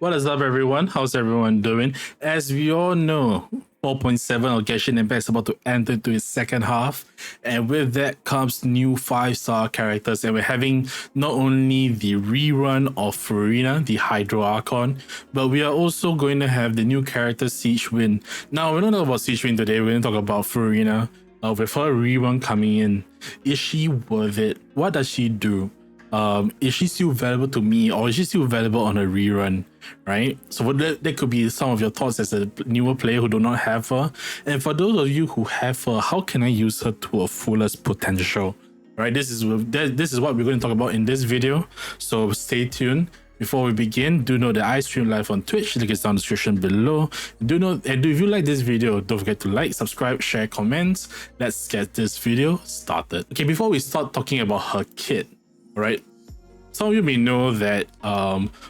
What is up, everyone? How's everyone doing? As we all know, 4.7 of Genshin Impact is about to enter into its second half, and with that comes new 5-star characters. And we're having not only the rerun of Furina, the Hydro Archon, but we are also going to have the new character Siege Wind. Now, we're not talking about Siege Wind today, we're going to talk about Furina. With her rerun coming in, is she worth it? What does she do? Is she still valuable to me, or is she still valuable on a rerun, right? So that could be some of your thoughts as a newer player who do not have her. And for those of you who have her, how can I use her to her fullest potential, right? This is what we're going to talk about in this video, so stay tuned. Before we begin, do know that I stream live on Twitch. Link is down in the description below. If you like this video, don't forget to like, subscribe, share, comments. Let's get this video started. Okay, before we start talking about her kit, right? Some of you may know that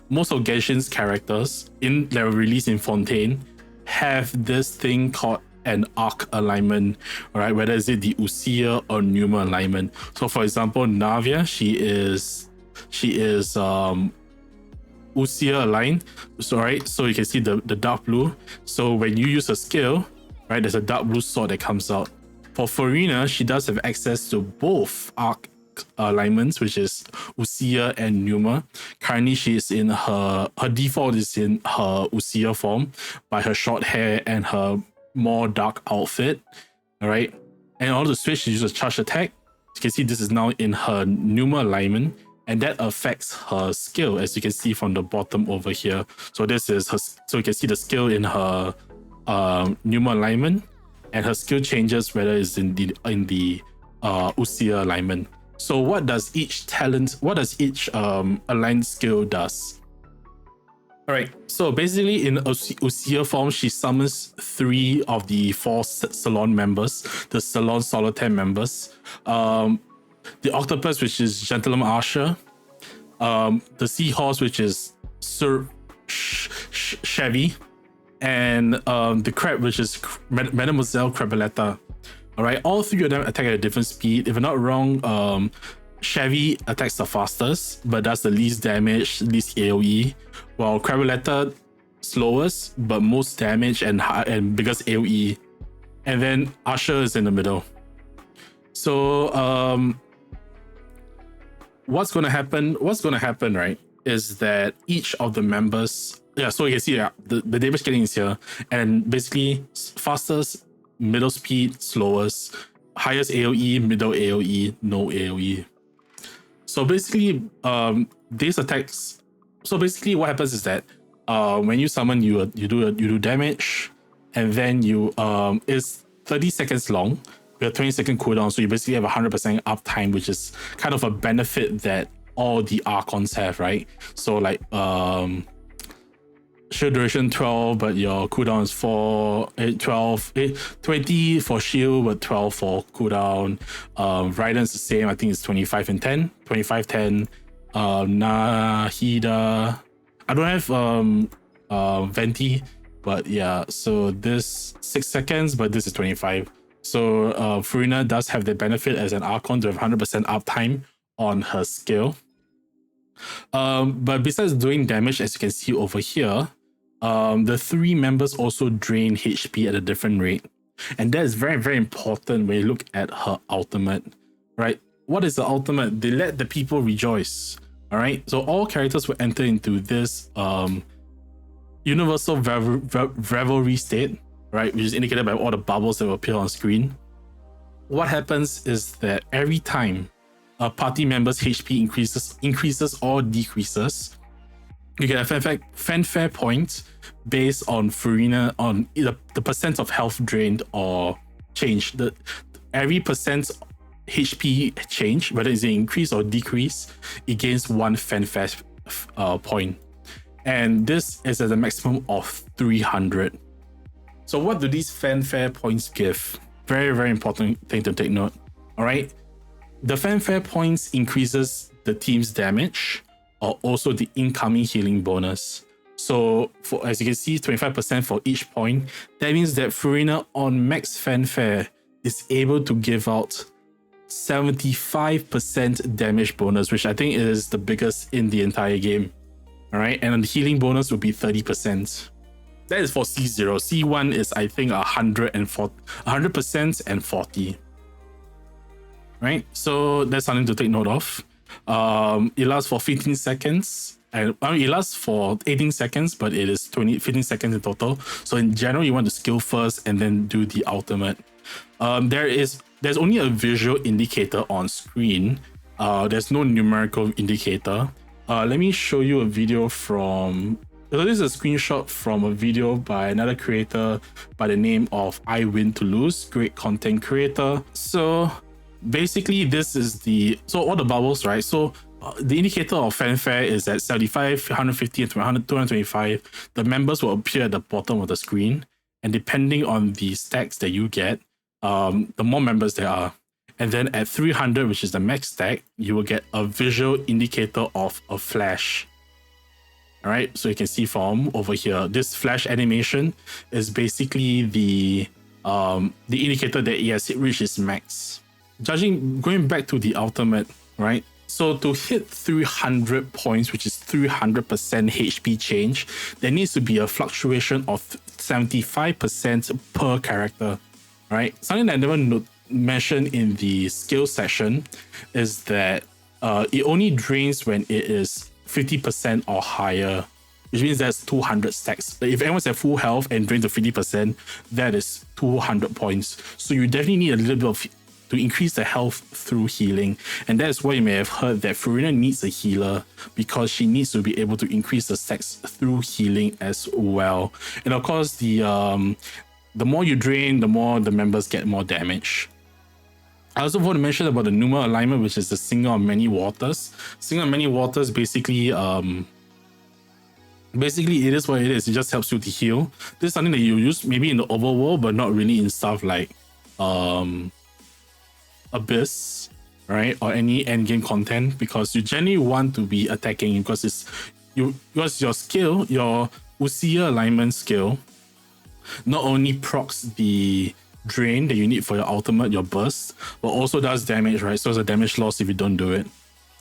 most of Genshin's characters that were released in Fontaine have this thing called an arc alignment, right? Whether is it the Usia or Numa alignment. So for example, Navia, she is Usia aligned. So right, so you can see the dark blue. So when you use a skill, right, there's a dark blue sword that comes out. For Furina, she does have access to both arc alignments, which is Usia and Numa. Currently, she is in her default is in her Usia form by her short hair and her more dark outfit. All right, and in order to switch, she uses a charge attack. You can see this is now in her Numa alignment, and that affects her skill, as you can see from the bottom over here. So this is her. So you can see the skill in her Numa alignment, and her skill changes whether it's in the Usia alignment. So what does each aligned skill does? All right, so basically in Usia form, she summons 3 of the 4 Salon members, the Salon Solitaire members. The Octopus, which is Gentleman Usher. The Seahorse, which is Sir Chevy. And the Crab, which is Mademoiselle Crabaletta. All right, all 3 of them attack at a different speed. If I'm not wrong, Chevy attacks the fastest, but does the least damage, least AoE, while Crabaletta slowest, but most damage and biggest AoE. And then Usher is in the middle. So what's gonna happen, right, is that each of the members, so you can see the damage scaling is here, and basically fastest, middle speed, slowest, highest AoE, middle AoE, no AoE. So basically, these attacks. So basically, what happens is that when you summon, you do damage, and then you it's 30 seconds long with a 20-second cooldown. So you basically have 100% uptime, which is kind of a benefit that all the Archons have, right? So like shield duration 12, but your cooldown is 20 for shield, but 12 for cooldown. Raiden is the same. I think it's 25 and 10. 25, 10. Nahida. I don't have Venti, but yeah. So this 6 seconds, but this is 25. So Furina does have the benefit as an Archon to have 100% uptime on her skill. But besides doing damage, as you can see over here, the 3 members also drain HP at a different rate. And that is very, very important when you look at her ultimate, right? What is the ultimate? They let the people rejoice, all right? So all characters will enter into this universal revelry state, right? Which is indicated by all the bubbles that will appear on screen. What happens is that every time a party member's HP increases or decreases, you get a fanfare point based on Furina, on the percent of health drained or changed. Every percent HP change, whether it's an increase or decrease, it gains 1 fanfare point. And this is at a maximum of 300. So what do these fanfare points give? Very, very important thing to take note. All right. The fanfare points increases the team's damage, or also the incoming healing bonus. So as you can see, 25% for each point. That means that Furina on max fanfare is able to give out 75% damage bonus, which I think is the biggest in the entire game. All right, and the healing bonus will be 30%. That is for C0. C1 is, I think, 100% and 40. Right, so that's something to take note of. It lasts for 15 seconds. And it lasts for 18 seconds, but it is 15 seconds in total. So in general, you want to skill first and then do the ultimate. There's only a visual indicator on screen. There's no numerical indicator. Let me show you a video from. So this is a screenshot from a video by another creator by the name of I Win to Lose, great content creator. So basically, this is all the bubbles, right? So the indicator of fanfare is at 75, 150, and 225. The members will appear at the bottom of the screen, and depending on the stacks that you get, the more members there are. And then at 300, which is the max stack, you will get a visual indicator of a flash. All right, so you can see from over here, this flash animation is basically the indicator that it has reached its max. Going back to the ultimate, right? So to hit 300 points, which is 300% HP change, there needs to be a fluctuation of 75% per character, right? Something that I never mentioned in the skill session is that it only drains when it is 50% or higher, which means that's 200 stacks. If everyone's at full health and drains to 50%, that is 200 points. So you definitely need a little bit of to increase the health through healing. And that is why you may have heard that Furina needs a healer, because she needs to be able to increase the stacks through healing as well. And of course, the more you drain, the more the members get more damage. I also want to mention about the Numa alignment, which is the Singer of Many Waters. Singer of Many Waters basically it is what it is. It just helps you to heal. This is something that you use maybe in the overworld, but not really in stuff like Abyss, right, or any endgame content, because you generally want to be attacking because your skill, your Usia alignment skill, not only procs the drain that you need for your ultimate, your burst, but also does damage, right? So it's a damage loss if you don't do it.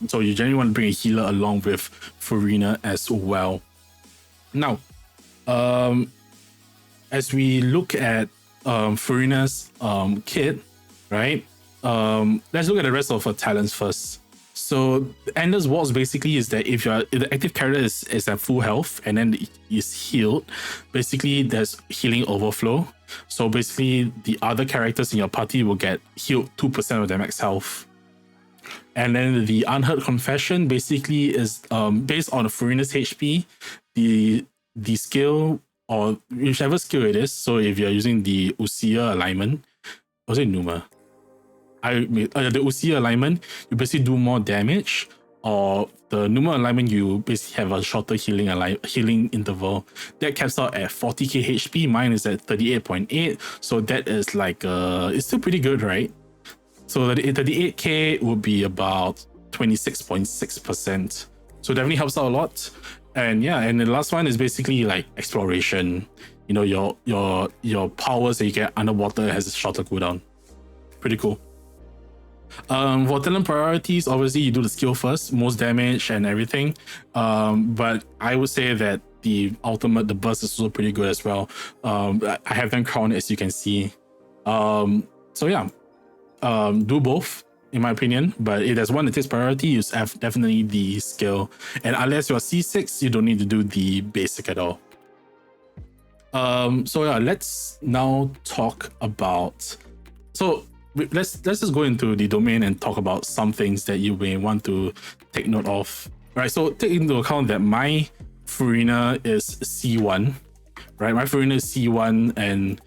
So you generally want to bring a healer along with Furina as well. Now, as we look at Furina's kit, right? Let's look at the rest of her talents first. So Endless Waltz basically is that if the active character is at full health and then is healed, basically there's healing overflow. So basically the other characters in your party will get healed 2% of their max health. And then the Unheard Confession basically is based on Furina's HP, the skill or whichever skill it is. So if you're using the Usia alignment, was it Numa? The Usia alignment, you basically do more damage, or the Numa alignment, you basically have a shorter healing interval. That caps out at 40k HP. Mine is at 38.8, so that is like it's still pretty good, right? So the 38k would be about 26.6%. So definitely helps out a lot. And yeah, and the last one is basically like exploration. You know, your powers that you get underwater has a shorter cooldown. Pretty cool. For talent priorities, obviously you do the skill first, most damage and everything. But I would say that the ultimate, the burst is also pretty good as well. I have them crowned, as you can see. So yeah, do both in my opinion. But if there's one that takes priority, you have definitely the skill. And unless you're C6, you don't need to do the basic at all. So yeah, let's now talk about. So let's just go into the domain and talk about some things that you may want to take note of. Right, so take into account that my Furina is C1, right? My Furina is C1, and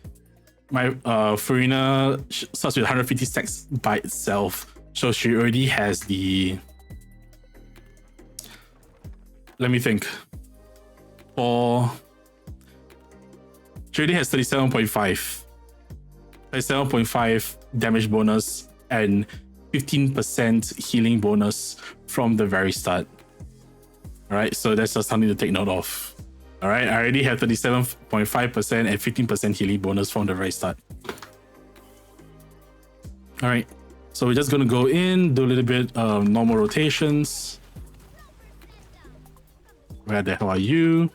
my Furina starts with 150 stacks by itself. So she already has the. Let me think. She already has 37.5 damage bonus and 15% healing bonus from the very start. All right, so that's just something to take note of. All right, I already have 37.5% and 15% healing bonus from the very start. All right, so we're just gonna go in, do a little bit normal rotations. Where the hell are you?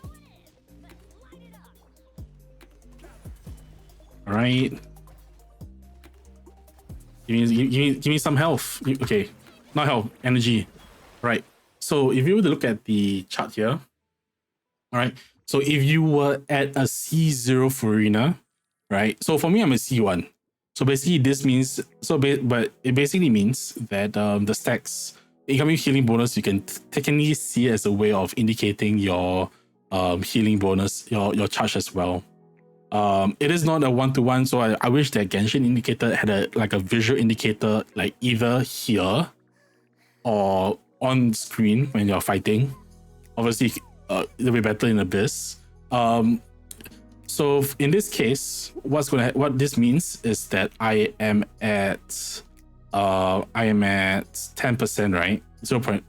All right. Give me some health. Okay, not health, energy. Right. So if you were to look at the chart here, all right. So if you were at a C0 Furina, right? So for me, I'm a C1. So basically, this means but it basically means that the stacks incoming healing bonus you can technically see as a way of indicating your healing bonus, your charge as well. It is not a one-to-one, so I wish that Genshin indicator had a visual indicator like either here or on screen when you're fighting. Obviously, it'll be better in Abyss. So in this case, what this means is that I am at 10%, right? 0.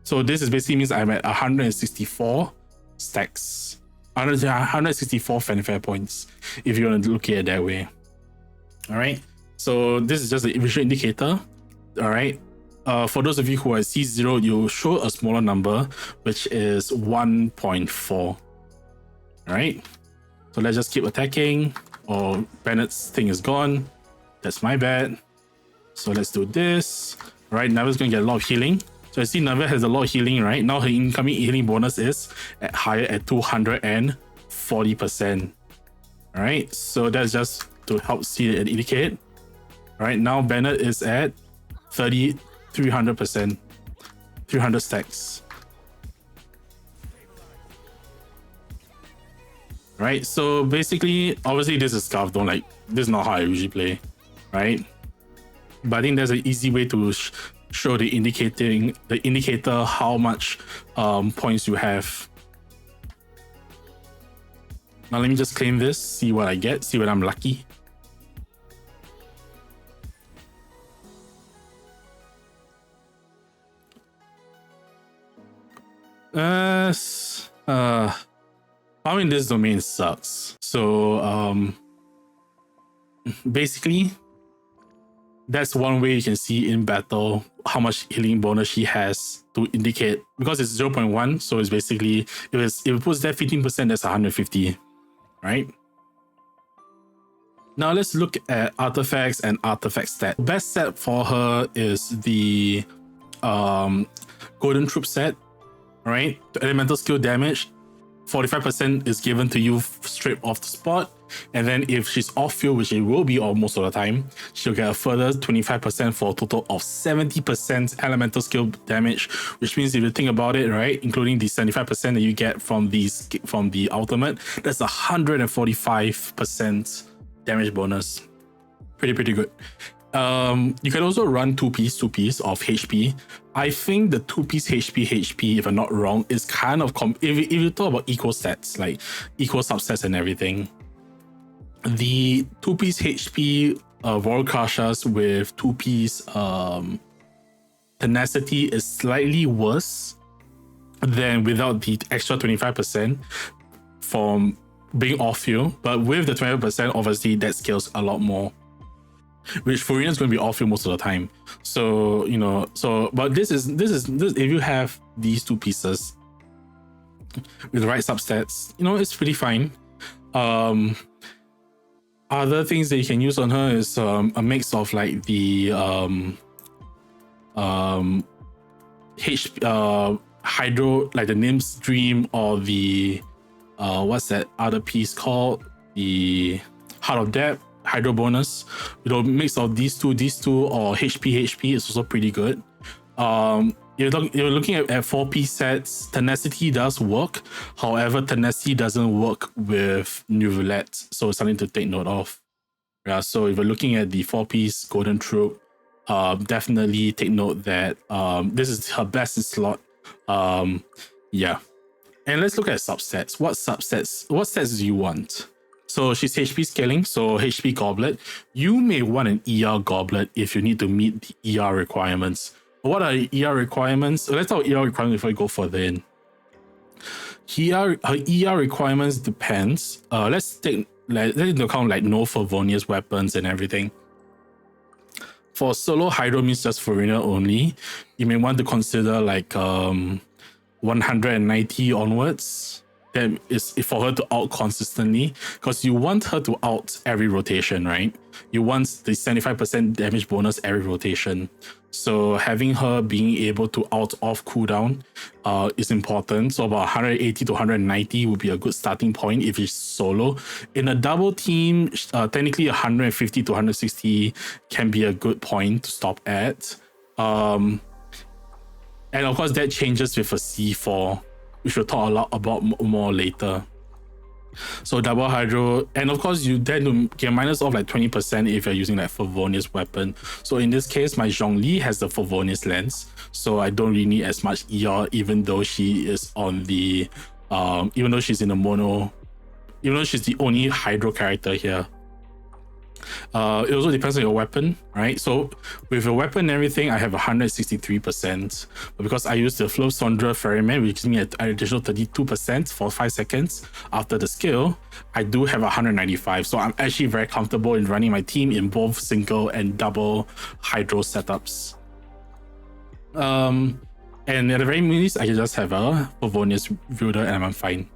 So this is basically means I'm at 164 stacks. 164 fanfare points, if you want to look at it that way. All right. So this is just a visual indicator. All right. For those of you who are C0, you show a smaller number, which is 1.4. All right. So let's just keep attacking. Oh, Bennett's thing is gone. That's my bad. So let's do this. All right. Now it's going to get a lot of healing. So I see Nava has a lot of healing, right? Now her incoming healing bonus is higher at 240%. All right, so that's just to help see it indicate. All right, now Bennett is at 300%, 300 stacks. All right, so basically, obviously this is scarf. This is not how I usually play, right? But I think there's an easy way to show the indicator how much points you have. Now let me just claim this, see what I get, see when I'm lucky. Farming this domain sucks. So basically, that's one way you can see in battle how much healing bonus she has to indicate, because it's 0.1. So it's basically, if it puts that 15%, that's 150, right? Now let's look at artifacts and artifact stat. Best set for her is the golden troop set, right? The elemental skill damage, 45% is given to you straight off the spot. And then if she's off field, which it will be almost all the time, she'll get a further 25% for a total of 70% elemental skill damage, which means if you think about it, right, including the 75% that you get from the ultimate, that's 145% damage bonus. Pretty good. You can also run two piece of HP. I think the 2-piece HP, if I'm not wrong, is kind of if you talk about equal stats, like equal subsets and everything. The 2-piece HP Royal Crushers with 2-piece tenacity is slightly worse than without the extra 25% from being off field, but with the 20%, obviously that scales a lot more. Which Furina is going to be off field most of the time. So but this is if you have these two pieces with the right substats, it's pretty fine. Other things that you can use on her is a mix of like the hydro, like the Nymph's Dream, or the what's that other piece called, the Heart of Depth hydro bonus. Mix of these two or HP is also pretty good. You're looking at 4-piece sets. Tenacity does work, however tenacity doesn't work with Nouvellette, so it's something to take note of. Yeah, so if you're looking at the 4-piece golden troop, definitely take note that this is her best in slot. Yeah, and let's look at subsets. What stats do you want? So she's HP scaling, so HP goblet. You may want an ER goblet if you need to meet the ER requirements. What are ER requirements? Let's talk ER requirements before we go further in. Her ER requirements depends. Let's take into account like no Favonius weapons and everything. For solo hydro means just Furina only. You may want to consider like 190 onwards, that is for her to out consistently, because you want her to out every rotation, right? You want the 75% damage bonus every rotation. So having her being able to out off cooldown is important. So about 180 to 190 would be a good starting point if it's solo. In a double team, technically 150 to 160 can be a good point to stop at. And of course that changes with a C4, which we'll talk a lot about more later. So double hydro, and of course you tend to get minus off like 20% if you're using like Favonius weapon. So in this case, my Zhongli has the Favonius lens, so I don't really need as much ER, even though she is on the even though she's in the mono, even though she's the only hydro character here. It also depends on your weapon, right? So with your weapon and everything, I have 163%, but because I use the Flow Sondra Ferryman, which gives me an additional 32% for 5 seconds after the skill, I do have 195. So I'm actually very comfortable in running my team in both single and double hydro setups. And at the very least, I can just have a Favonius Ruder and I'm fine.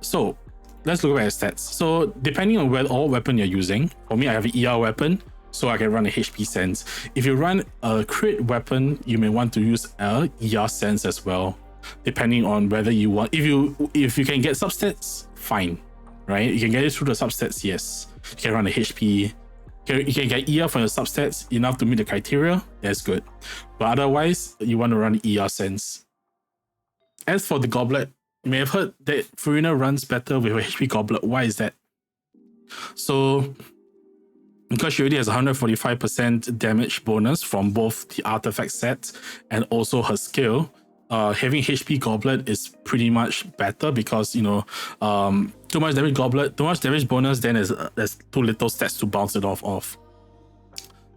So let's look at my stats. So depending on what weapon you're using, for me I have an ER weapon, so I can run a HP sense. If you run a crit weapon, you may want to use a ER sense as well, depending on whether you want. If you can get substats, fine, right? You can get it through the substats, yes. You can run a HP. You can get ER from your substats enough to meet the criteria, that's good. But otherwise, you want to run ER sense. As for the goblet, you may have heard that Furina runs better with a HP goblet. Why is that? So, because she already has 145% damage bonus from both the artifact set and also her skill, having HP goblet is pretty much better because, you know, too much damage goblet, too much damage bonus, then there's too little stats to bounce it off.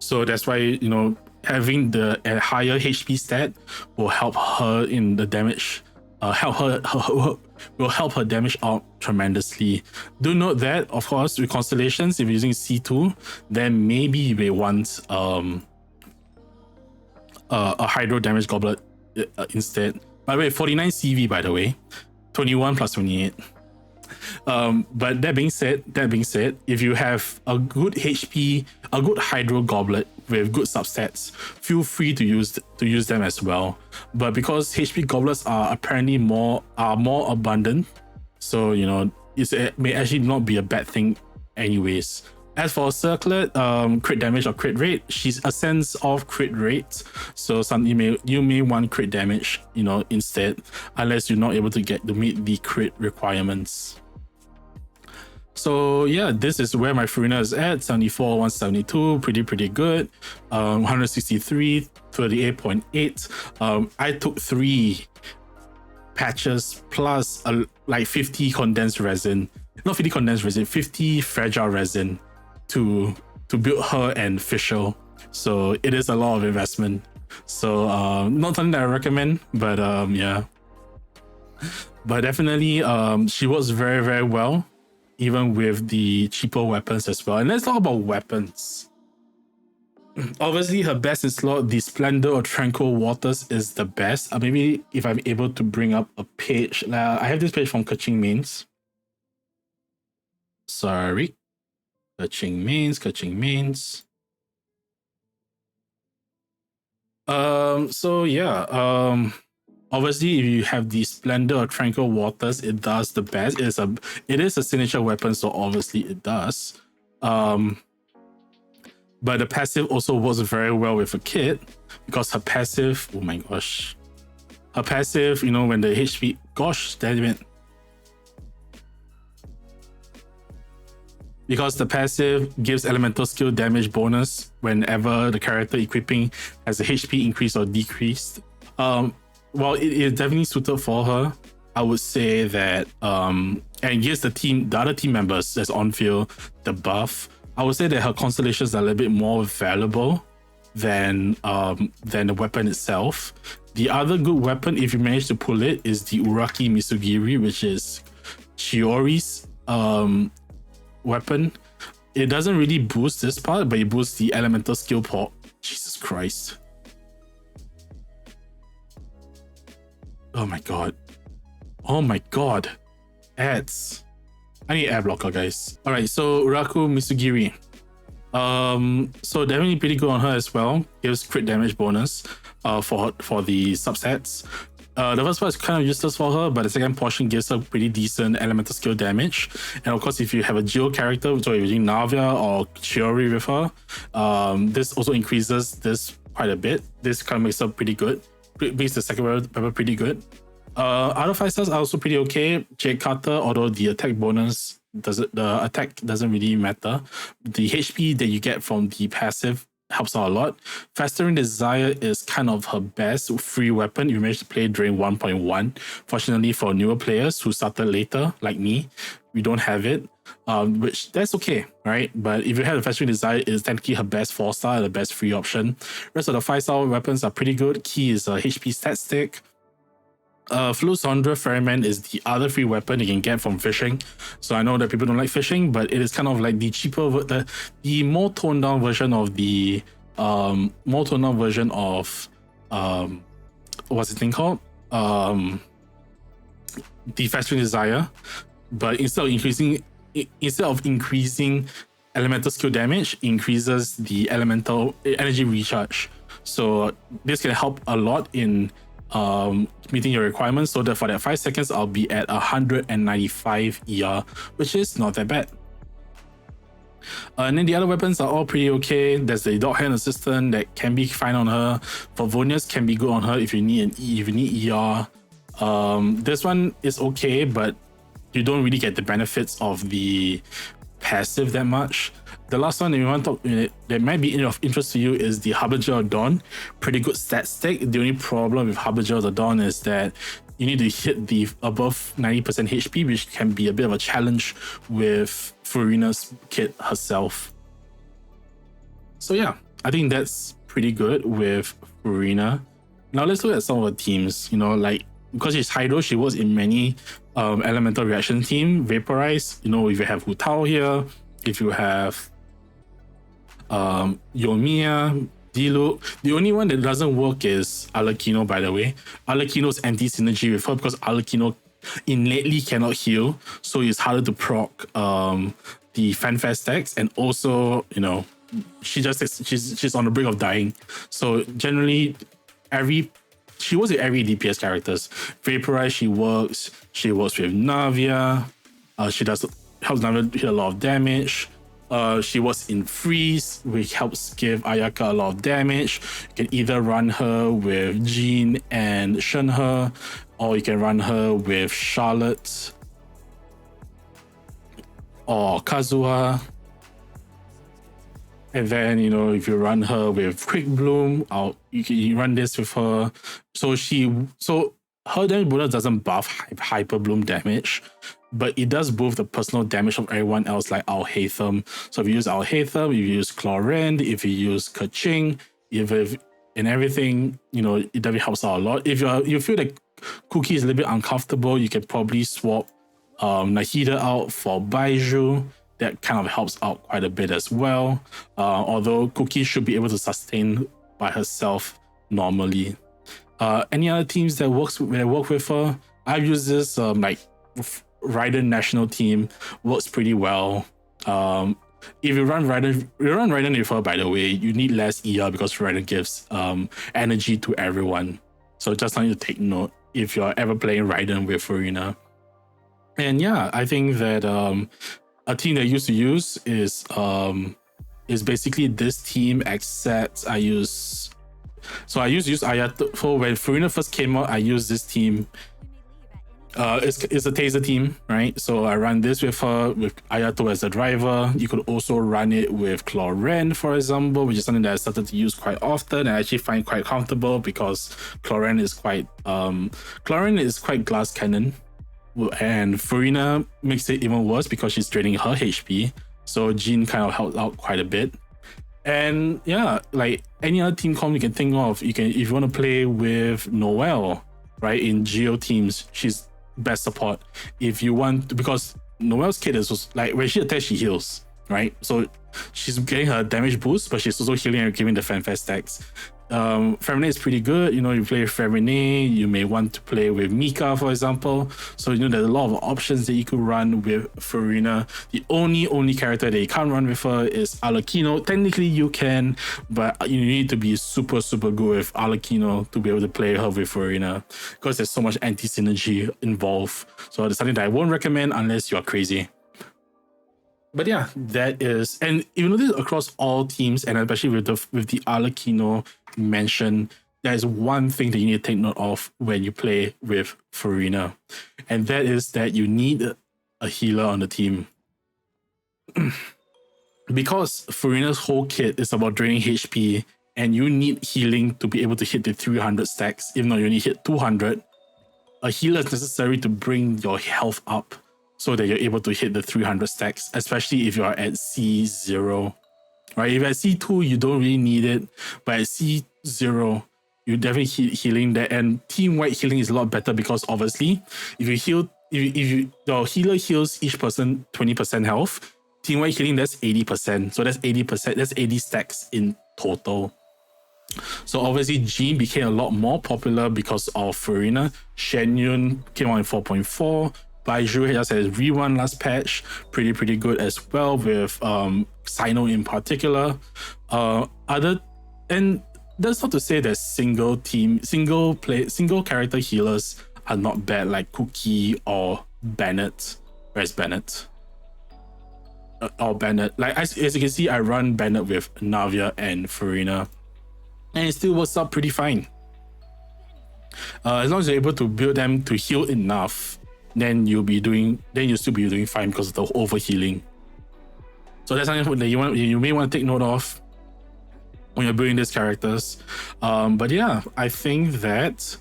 So that's why, you know, having a higher HP stat will help her in the damage. Will help her damage out tremendously. Do note that, of course, with Constellations, if you're using C2, then maybe you may want a hydro damage goblet instead. By the way, 49 CV, by the way, 21 plus 28. But that being said, if you have a good HP, a good hydro goblet with good substats, feel free to use them as well. But because HP goblets are apparently more abundant, so you know it may actually not be a bad thing anyways. As for Circlet, crit damage or crit rate, she's a sense of crit rate, so you may want crit damage, you know, instead, unless you're not able to meet the crit requirements. So yeah, this is where my Furina is at, 74, 172, pretty good. 163, 38.8. I took 3 patches plus like 50 condensed resin, not 50 condensed resin, 50 fragile resin to build her and Fischl. So it is a lot of investment. So not something that I recommend, but yeah. But definitely she works very, very well, even with the cheaper weapons as well. And let's talk about weapons. Obviously, her best in slot, the Splendor of Tranquil Waters, is the best. Maybe if I'm able to bring up a page. I have this page from KeqingMains. Sorry. KeqingMains. So yeah, obviously, if you have the Splendor of Tranquil Waters, it does the best. It is a signature weapon, so obviously it does. But the passive also works very well with a kit, because her passive, oh my gosh, her passive, you know, when the HP, gosh damn it, because the passive gives elemental skill damage bonus whenever the character equipping has a HP increase or decreased. Well, it is definitely suited for her. I would say that, and gives the other team members that's on field the buff. I would say that her constellations are a little bit more valuable than the weapon itself. The other good weapon, if you manage to pull it, is the Uraki Misugiri, which is Chiori's weapon. It doesn't really boost this part, but it boosts the elemental skill port. Jesus Christ. Oh my god. Oh my god. Ads. I need ad blocker, guys. Alright, so Uraku Misugiri. So definitely pretty good on her as well. Gives crit damage bonus for the subsets. The first part is kind of useless for her, but the second portion gives her pretty decent elemental skill damage. And of course, if you have a Geo character, so you're using Navia or Chiori with her, this also increases this quite a bit. This kind of makes her pretty good. Makes the second weapon pretty good. Other 5 stars are also pretty okay. Jade Carter, although the attack bonus the attack doesn't really matter. The HP that you get from the passive helps out a lot. Festering Desire is kind of her best free weapon you manage to play during 1.1. Fortunately for newer players who started later, like me, we don't have it. Which that's okay, right? But if you have the Festering Desire, it's technically her best 4-star and the best free option. Rest of the 5-star weapons are pretty good. Key is a HP stat stick. Flu Sondra Ferryman is the other free weapon you can get from fishing. So I know that people don't like fishing, but it is kind of like the cheaper, the more toned down version of the what's the thing called? The Festering Desire. But instead of increasing elemental skill damage, increases the elemental energy recharge. So this can help a lot in meeting your requirements, so that for that 5 seconds I'll be at 195 ER, which is not that bad. And then the other weapons are all pretty okay. There's the dog hand assistant that can be fine on her. Favonius can be good on her if you need ER. This one is okay, but you don't really get the benefits of the passive that much. The last one that we want to talk that might be of interest to you is the Harbinger of Dawn. Pretty good stat stick. The only problem with Harbinger of the Dawn is that you need to hit the above 90% HP, which can be a bit of a challenge with Furina's kit herself. So yeah, I think that's pretty good with Furina. Now let's look at some of the teams. You know, like because she's Hydro, she works in many elemental reaction team. Vaporize, you know, if you have Hu Tao here, if you have Yomiya, Diluc. The only one that doesn't work is Arlecchino, by the way. Arlecchino's anti-synergy with her because Arlecchino innately cannot heal, so it's harder to proc the fanfare stacks, and also, you know, she's on the brink of dying. So generally, she works with every DPS characters. Vaporize, she works with Navia. She helps Navia hit a lot of damage. She was in Freeze, which helps give Ayaka a lot of damage. You can either run her with Jean and Shenhe, or you can run her with Charlotte or Kazuha. And then, you know, if you run her with Quickbloom, you can run this with her. So her damage bonus doesn't buff Hyper Bloom damage, but it does buff the personal damage of everyone else, like Al Haytham. So if you use Al Haytham, if you use Chlorend, if you use Keqing, and everything, you know, it definitely helps out a lot. If you feel like Cookie is a little bit uncomfortable, you can probably swap Nahida out for Baiju. That kind of helps out quite a bit as well. Although Cookie should be able to sustain by herself normally. Any other teams that work with her? I've used this like Raiden national team, works pretty well. If you run Raiden with her, by the way, you need less ER because Raiden gives energy to everyone. So just something to take note if you're ever playing Raiden with Furina. And yeah, I think that a team that I used to use is basically this team, except I used to use Ayato. So when Furina first came out, I used this team. It's a taser team, right? So I run this with her, with Ayato as the driver. You could also run it with Chlorend, for example, which is something that I started to use quite often and I actually find quite comfortable because Chlorend is quite glass cannon. And Furina makes it even worse because she's draining her HP. So Jean kind of helped out quite a bit. And yeah, like any other team comp you can think of, if you want to play with Noelle, right, in Geo teams, she's best support. If you want to, because Noelle's kit is like when she attacks, she heals, right? So she's getting her damage boost, but she's also healing and giving the fanfare stacks. Furina is pretty good. You know, you play Furina, you may want to play with Mika, for example. So, you know, there's a lot of options that you could run with Furina. The only character that you can't run with her is Arlecchino. Technically, you can, but you need to be super good with Arlecchino to be able to play her with Furina because there's so much anti-synergy involved. So, it's something that I won't recommend unless you're crazy. But yeah, that is, and even though this is across all teams, and especially with the Arlecchino mention, there is one thing that you need to take note of when you play with Furina, and that is that you need a healer on the team. Because Furina's whole kit is about draining HP, and you need healing to be able to hit the 300 stacks, even though you only hit 200, a healer is necessary to bring your health up so that you're able to hit the 300 stacks, especially if you're at C0. Right? If at C2, you don't really need it, but at C0, you definitely healing there. And team-wide healing is a lot better because obviously, if the healer heals each person 20% health, team-wide healing, that's 80%. So that's 80%, that's 80 stacks in total. So obviously, Jean became a lot more popular because of Furina. Shen Yun came out in 4.4. Baiju just has re1 last patch, pretty good as well with Sino in particular. And that's not to say that single character healers are not bad, like Cookie or Bennett. Where's Bennett? Or Bennett. Like as you can see, I run Bennett with Navia and Furina, and it still works out pretty fine. As long as you're able to build them to heal enough, then you'll still be doing fine because of the overhealing. So that's something that you may want to take note of when you're building these characters. But yeah, I think that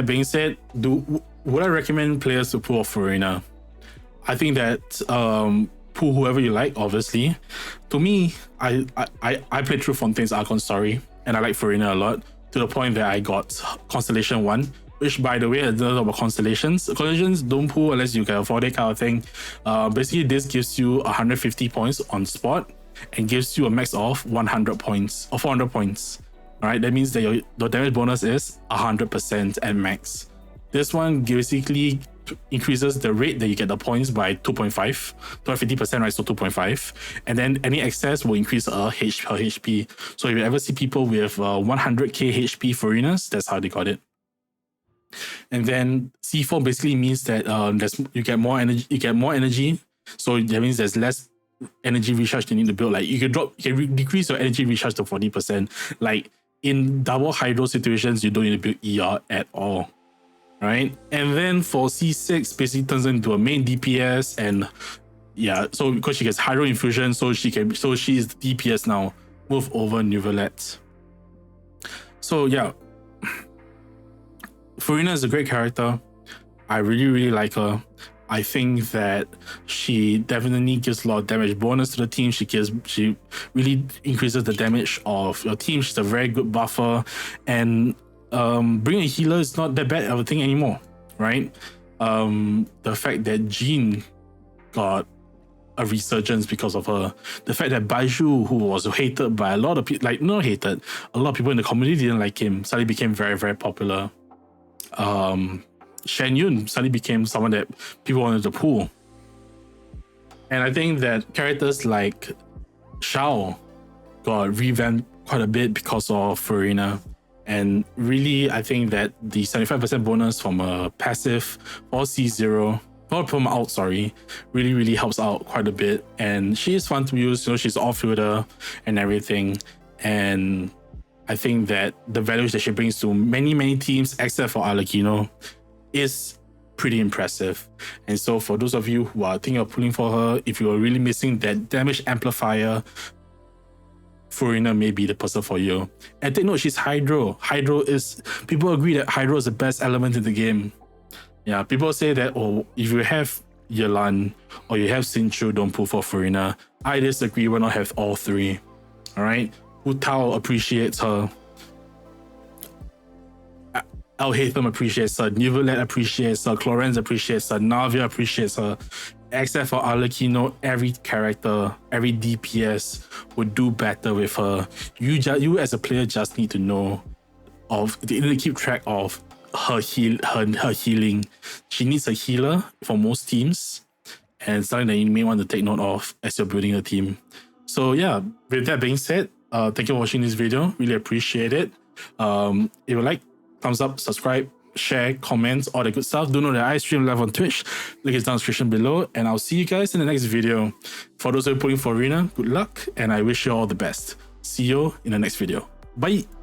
being said, would I recommend players to pull off Furina? I think that pull whoever you like, obviously. To me, I played through Fontaine's Archon Story, and I like Furina a lot, to the point that I got Constellation 1. Which, by the way, I don't know about Constellations. Constellations don't pull unless you can afford it, kind of thing. Basically, this gives you 150 points on spot and gives you a max of 100 points or 400 points. All right, that means that the damage bonus is 100% at max. This one basically increases the rate that you get the points by 2.5, 50%, right? So 2.5, and then any excess will increase her HP. So if you ever see people with 100k HP Furinas, that's how they got it. And then C4 basically means that you get more energy. So that means there's less energy recharge you need to build. Like you can decrease your energy recharge to 40%. Like in double hydro situations, you don't need to build ER at all. Right? And then for C6 basically turns into a main DPS, and yeah, so because she gets hydro infusion, so she's the DPS now. Move over Neuvillette. So yeah. Furina is a great character. I really like her. I think that she definitely gives a lot of damage bonus to the team. She really increases the damage of your team. She's a very good buffer, and bringing a healer is not that bad of a thing anymore, right? The fact that Jean got a resurgence because of her, the fact that Baiju, who was hated by a lot of people, like not hated, a lot of people in the community didn't like him, suddenly became very popular. Shen Yun suddenly became someone that people wanted to pull. And I think that characters like Shao got revamped quite a bit because of Furina. And really, I think that the 75% bonus from a passive or C0, or from out, really helps out quite a bit. And she is fun to use, she's off-fielder and everything. And I think that the values that she brings to many teams, except for Arlecchino, is pretty impressive. And so for those of you who are thinking of pulling for her, if you are really missing that damage amplifier, Furina may be the person for you. And take note, she's Hydro. People agree that Hydro is the best element in the game. Yeah, people say that, if you have Yelan or you have Sinchu, don't pull for Furina. I disagree, why not have all three? All right? Hu Tao appreciates her. Al Hatham appreciates her. Neuvillette appreciates her. Clorenz appreciates her. Navia appreciates her. except for Arlecchino, every character, every DPS would do better with her. You as a player just need to know you need to keep track of her healing. She needs a healer for most teams, and something that you may want to take note of as you're building a team. So yeah, with that being said, thank you for watching this video. Really appreciate it. If you like, thumbs up, subscribe, share, comments, all the good stuff. Do know that I stream live on Twitch. Link is down in the description below, and I'll see you guys in the next video. For those who are pulling for Furina, good luck, and I wish you all the best. See you in the next video. Bye.